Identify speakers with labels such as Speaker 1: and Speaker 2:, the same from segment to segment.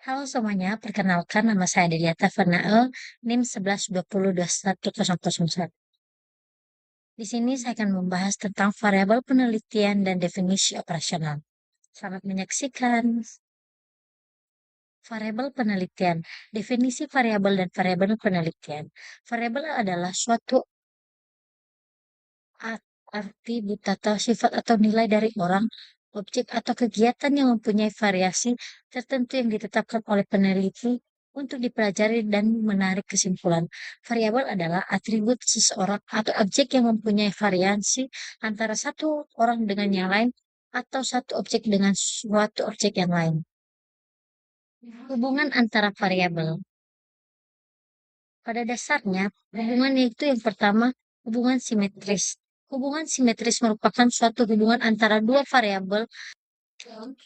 Speaker 1: Halo semuanya, perkenalkan nama saya Deliata Fanael, NIM 1120210001. Di sini saya akan membahas tentang variabel penelitian dan definisi operasional. Selamat menyaksikan. Variabel penelitian, definisi variabel dan variabel penelitian. Variabel adalah suatu atribut atau sifat atau nilai dari orang, objek atau kegiatan yang mempunyai variasi tertentu yang ditetapkan oleh peneliti untuk dipelajari dan menarik kesimpulan. Variabel adalah atribut seseorang atau objek yang mempunyai variasi antara satu orang dengan yang lain atau satu objek dengan suatu objek yang lain. Hubungan antara variabel. Pada dasarnya, hubungan itu yang pertama, hubungan simetris. Hubungan simetris merupakan suatu hubungan antara dua variabel.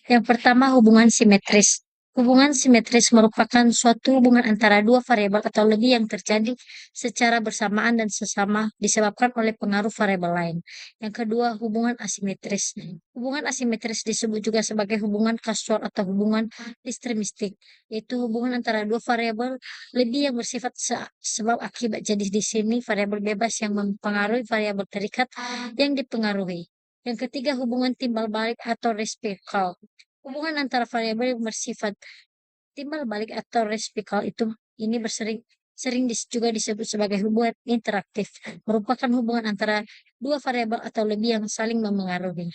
Speaker 1: Yang pertama, hubungan simetris. Hubungan simetris merupakan suatu hubungan antara dua variabel atau lebih yang terjadi secara bersamaan dan sesama disebabkan oleh pengaruh variabel lain. Yang kedua, hubungan asimetris. Hubungan asimetris disebut juga sebagai hubungan kasual atau hubungan deterministik, yaitu hubungan antara dua variabel lebih yang bersifat sebab akibat. Jadi di sini variabel bebas yang mempengaruhi variabel terikat yang dipengaruhi. Yang ketiga, hubungan timbal balik atau resiprokal. Hubungan antara variabel yang bersifat timbal balik atau resiprokal ini sering juga disebut sebagai hubungan interaktif, merupakan hubungan antara dua variabel atau lebih yang saling memengaruhi.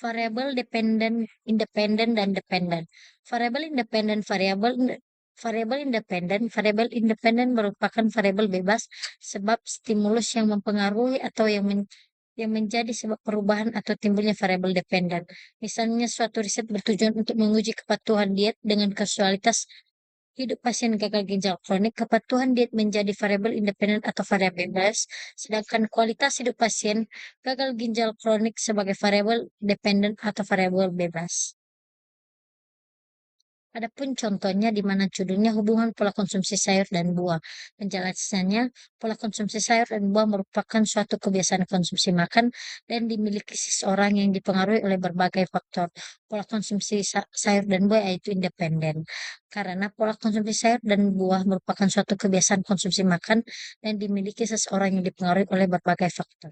Speaker 1: Variabel dependen, independen, dan dependen. Variabel independen, variabel independen merupakan variabel bebas sebab stimulus yang mempengaruhi atau yang menjadi sebab perubahan atau timbulnya variabel dependen. Misalnya suatu riset bertujuan untuk menguji kepatuhan diet dengan kausalitas hidup pasien gagal ginjal kronik. Kepatuhan diet menjadi variabel independen atau variabel bebas, sedangkan kualitas hidup pasien gagal ginjal kronik sebagai variabel dependen atau variabel bebas. Adapun contohnya di mana judulnya hubungan pola konsumsi sayur dan buah. Penjelasannya, pola konsumsi sayur dan buah merupakan suatu kebiasaan konsumsi makan dan dimiliki seseorang yang dipengaruhi oleh berbagai faktor. Pola konsumsi sayur dan buah yaitu independen. Karena pola konsumsi sayur dan buah merupakan suatu kebiasaan konsumsi makan dan dimiliki seseorang yang dipengaruhi oleh berbagai faktor.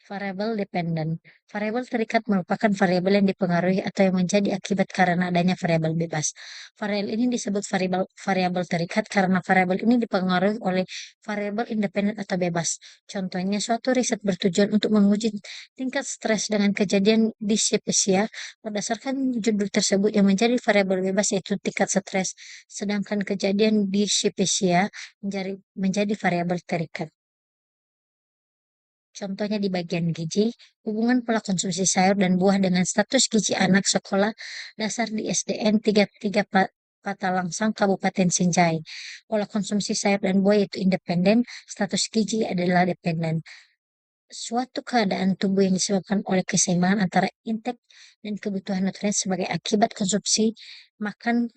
Speaker 1: Variabel dependen. Variabel terikat merupakan variabel yang dipengaruhi atau yang menjadi akibat karena adanya variabel bebas. Variabel ini disebut variabel terikat karena variabel ini dipengaruhi oleh variabel independen atau bebas. Contohnya, suatu riset bertujuan untuk menguji tingkat stres dengan kejadian dispepsia. Berdasarkan judul tersebut yang menjadi variabel bebas yaitu tingkat stres, sedangkan kejadian dispepsia menjadi variabel terikat. Contohnya di bagian gizi, hubungan pola konsumsi sayur dan buah dengan status gizi anak sekolah dasar di SDN 33 Patalangsang, Kabupaten Sinjai. Pola konsumsi sayur dan buah itu independen, status gizi adalah dependen. Suatu keadaan tubuh yang disebabkan oleh keseimbangan antara intake dan kebutuhan nutrien sebagai akibat konsumsi makan.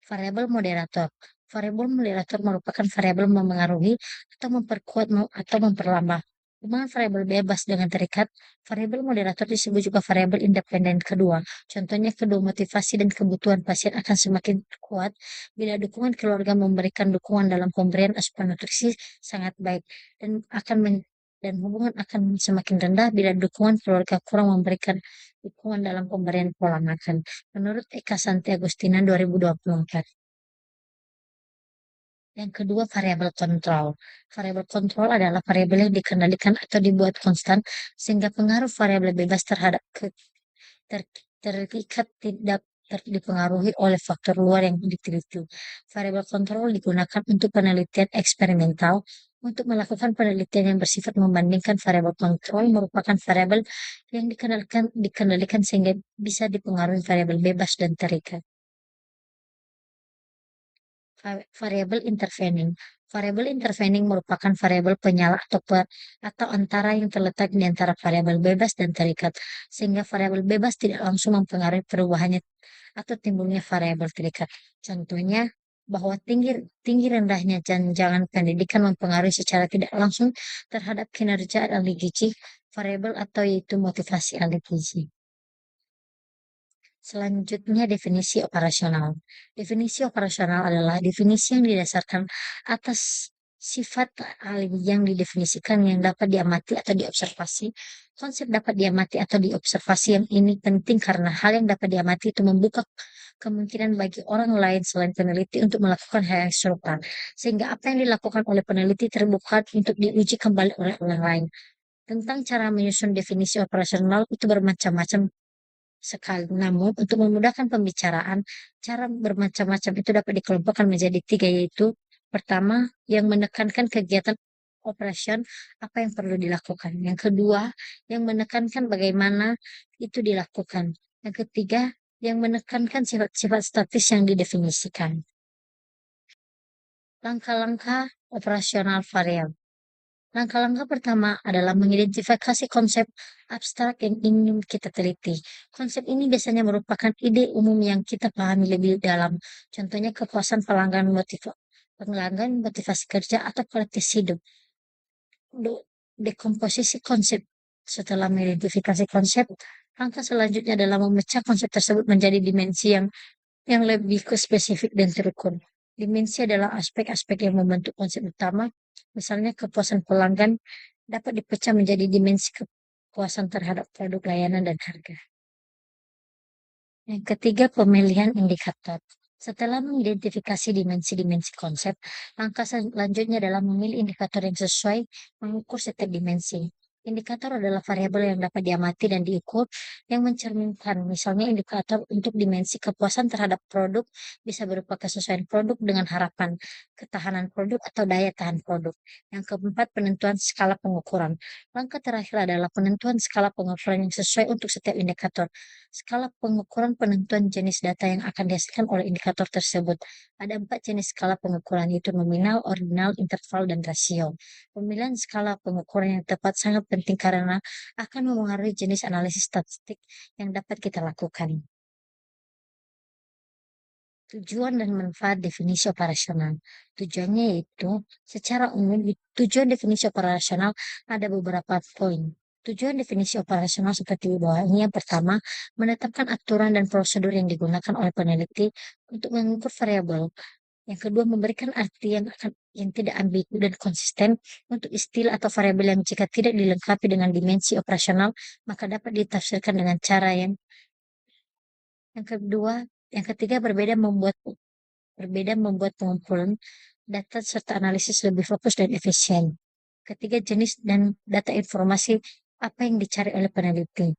Speaker 1: Variabel moderator. Variabel moderator merupakan variabel memengaruhi atau memperkuat atau memperlambat. Hubungan variabel bebas dengan terikat, variabel moderator disebut juga variabel independen kedua. Contohnya, kedua motivasi dan kebutuhan pasien akan semakin kuat bila dukungan keluarga memberikan dukungan dalam pemberian asupan nutrisi sangat baik dan hubungan akan semakin rendah bila dukungan keluarga kurang memberikan dukungan dalam pemberian pola makan. Menurut Eka Santi Agustina 2024. Yang kedua, variabel kontrol. Variabel kontrol adalah variabel yang dikendalikan atau dibuat konstan sehingga pengaruh variabel bebas terhadap terikat tidak dipengaruhi oleh faktor luar yang diteliti. Variabel kontrol digunakan untuk penelitian eksperimental. Untuk melakukan penelitian yang bersifat membandingkan, variabel kontrol merupakan variabel yang dikendalikan sehingga bisa dipengaruhi variabel bebas dan terikat. Variabel intervening. Variabel intervening merupakan variabel penyala atau antara yang terletak di antara variabel bebas dan terikat, sehingga variabel bebas tidak langsung mempengaruhi perubahannya atau timbulnya variabel terikat. Contohnya, bahwa tinggi rendahnya jangan pendidikan mempengaruhi secara tidak langsung terhadap kinerja ahli gizi variabel atau yaitu motivasi ahli gizi. Selanjutnya definisi operasional. Definisi operasional adalah definisi yang didasarkan atas sifat ahli yang didefinisikan yang dapat diamati atau diobservasi. Konsep dapat diamati atau diobservasi yang ini penting karena hal yang dapat diamati itu membuka kemungkinan bagi orang lain selain peneliti untuk melakukan hal yang serupa. Sehingga apa yang dilakukan oleh peneliti terbuka untuk diuji kembali oleh orang lain. Tentang cara menyusun definisi operasional itu bermacam-macam sekali. Namun, untuk memudahkan pembicaraan, cara bermacam-macam itu dapat dikelompokkan menjadi tiga, yaitu pertama, yang menekankan kegiatan operation, apa yang perlu dilakukan. Yang kedua, yang menekankan bagaimana itu dilakukan. Yang ketiga, yang menekankan sifat-sifat statis yang didefinisikan. Langkah-langkah operasional variabel. Langkah-langkah pertama adalah mengidentifikasi konsep abstrak yang ingin kita teliti. Konsep ini biasanya merupakan ide umum yang kita pahami lebih dalam. Contohnya kepuasan pelanggan motivasi kerja atau kualitas hidup. Dekomposisi konsep. Setelah mengidentifikasi konsep, langkah selanjutnya adalah memecah konsep tersebut menjadi dimensi yang lebih ke spesifik dan terukur. Dimensi adalah aspek-aspek yang membentuk konsep utama. Misalnya kepuasan pelanggan dapat dipecah menjadi dimensi kepuasan terhadap produk, layanan, dan harga. Yang ketiga, pemilihan indikator. Setelah mengidentifikasi dimensi-dimensi konsep, langkah selanjutnya adalah memilih indikator yang sesuai mengukur setiap dimensi. Indikator adalah variabel yang dapat diamati dan diukur yang mencerminkan, misalnya indikator untuk dimensi kepuasan terhadap produk bisa berupa kesesuaian produk dengan harapan, ketahanan produk atau daya tahan produk. Yang keempat, penentuan skala pengukuran. Langkah terakhir adalah penentuan skala pengukuran yang sesuai untuk setiap indikator. Skala pengukuran penentuan jenis data yang akan dihasilkan oleh indikator tersebut. Ada 4 jenis skala pengukuran, yaitu nominal, ordinal, interval, dan rasio. Pemilihan skala pengukuran yang tepat sangat penting karena akan memengaruhi jenis analisis statistik yang dapat kita lakukan. Tujuan dan manfaat definisi operasional. Tujuannya yaitu, secara umum, tujuan definisi operasional ada beberapa poin. Tujuan definisi operasional seperti di bawah ini. Yang pertama, menetapkan aturan dan prosedur yang digunakan oleh peneliti untuk mengukur variabel. Yang kedua, memberikan arti yang tidak ambigu dan konsisten untuk istilah atau variabel yang jika tidak dilengkapi dengan dimensi operasional, maka dapat ditafsirkan dengan cara yang kedua, yang ketiga berbeda membuat pengumpulan data serta analisis lebih fokus dan efisien. Ketiga, jenis dan data informasi apa yang dicari oleh peneliti.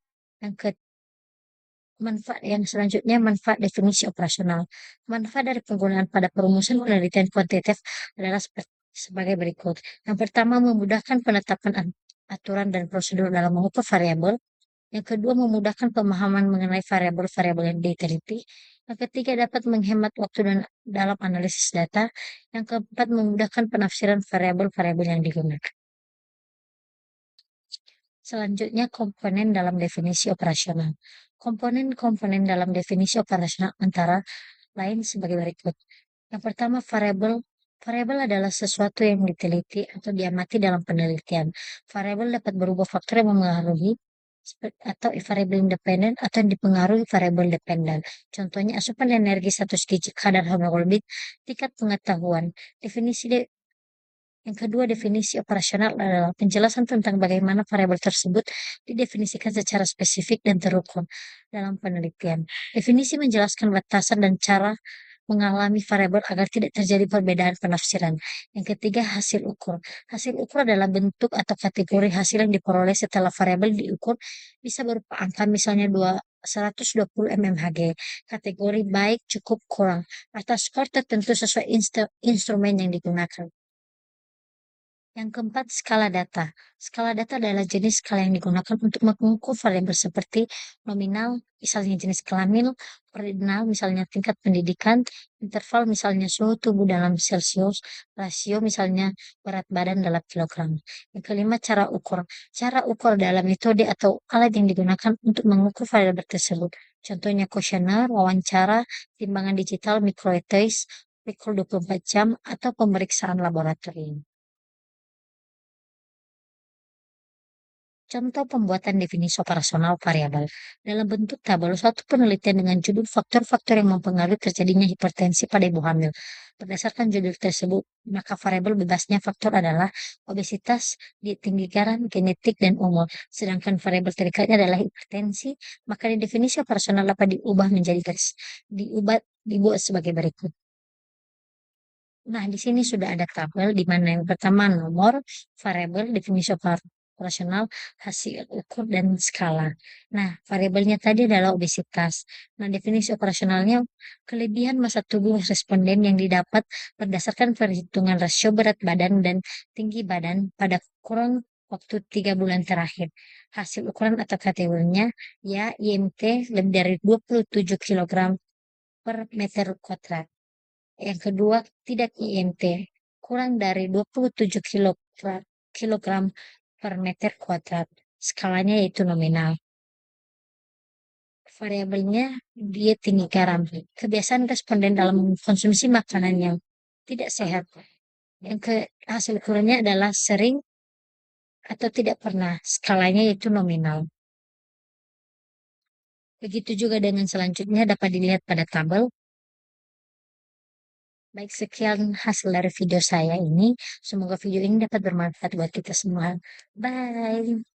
Speaker 1: Yang selanjutnya, manfaat definisi operasional. Manfaat dari penggunaan pada perumusan penelitian kuantitatif adalah sebagai berikut. Yang pertama, memudahkan penetapan aturan dan prosedur dalam mengukur variabel. Yang kedua, memudahkan pemahaman mengenai variabel-variabel yang diteliti. Yang ketiga, dapat menghemat waktu dalam analisis data. Yang keempat, memudahkan penafsiran variabel-variabel yang digunakan. Selanjutnya, komponen dalam definisi operasional. Komponen-komponen dalam definisi operasional antara lain sebagai berikut. Yang pertama, variabel. Variabel adalah sesuatu yang diteliti atau diamati dalam penelitian. Variabel dapat berubah faktor yang memengaruhi atau variabel independen atau yang dipengaruhi variabel dependen. Contohnya asupan energi status gizi, kadar hemoglobin, tingkat pengetahuan. Yang kedua, definisi operasional adalah penjelasan tentang bagaimana variabel tersebut didefinisikan secara spesifik dan terukur dalam penelitian. Definisi menjelaskan batasan dan cara mengalami variabel agar tidak terjadi perbedaan penafsiran. Yang ketiga, hasil ukur. Hasil ukur adalah bentuk atau kategori hasil yang diperoleh setelah variabel diukur, bisa berupa angka, misalnya 120 mmHg, kategori baik, cukup, kurang, atau skor tertentu sesuai instrumen yang digunakan. Yang keempat, skala data. Skala data adalah jenis skala yang digunakan untuk mengukur variabel seperti nominal, misalnya jenis kelamin, ordinal, misalnya tingkat pendidikan, interval, misalnya suhu tubuh dalam Celcius, rasio, misalnya berat badan dalam kilogram. Yang kelima, cara ukur. Cara ukur adalah metode atau alat yang digunakan untuk mengukur variabel tersebut. Contohnya kuesioner, wawancara, timbangan digital, microetais, pikul 24 jam, atau pemeriksaan laboratorium. Contoh pembuatan definisi operasional variabel. Dalam bentuk tabel, suatu penelitian dengan judul faktor-faktor yang mempengaruhi terjadinya hipertensi pada ibu hamil. Berdasarkan judul tersebut, maka variabel bebasnya faktor adalah obesitas, diet tinggi garam, genetik, dan umur. Sedangkan variabel terdekat adalah hipertensi, maka di definisi operasional dapat diubah menjadi dibuat sebagai berikut. Nah, di sini sudah ada tabel di mana yang pertama nomor, variabel, definisi operasional, hasil ukur, dan skala. Nah, variabelnya tadi adalah obesitas. Nah, definisi operasionalnya kelebihan massa tubuh responden yang didapat berdasarkan perhitungan rasio berat badan dan tinggi badan pada kurun waktu 3 bulan terakhir. Hasil ukuran atau kategorinya ya IMT lebih dari 27 kilogram per meter kuadrat. Yang kedua, tidak IMT, kurang dari 27 kilogram per meter kuadrat. Skalanya yaitu nominal. Variabelnya diet tinggi garam. Kebiasaan responden dalam konsumsi makanan yang tidak sehat. Yang ke hasil ukurannya adalah sering atau tidak pernah. Skalanya yaitu nominal. Begitu juga dengan selanjutnya dapat dilihat pada tabel. Baik, sekian hasil dari video saya ini. Semoga video ini dapat bermanfaat buat kita semua. Bye.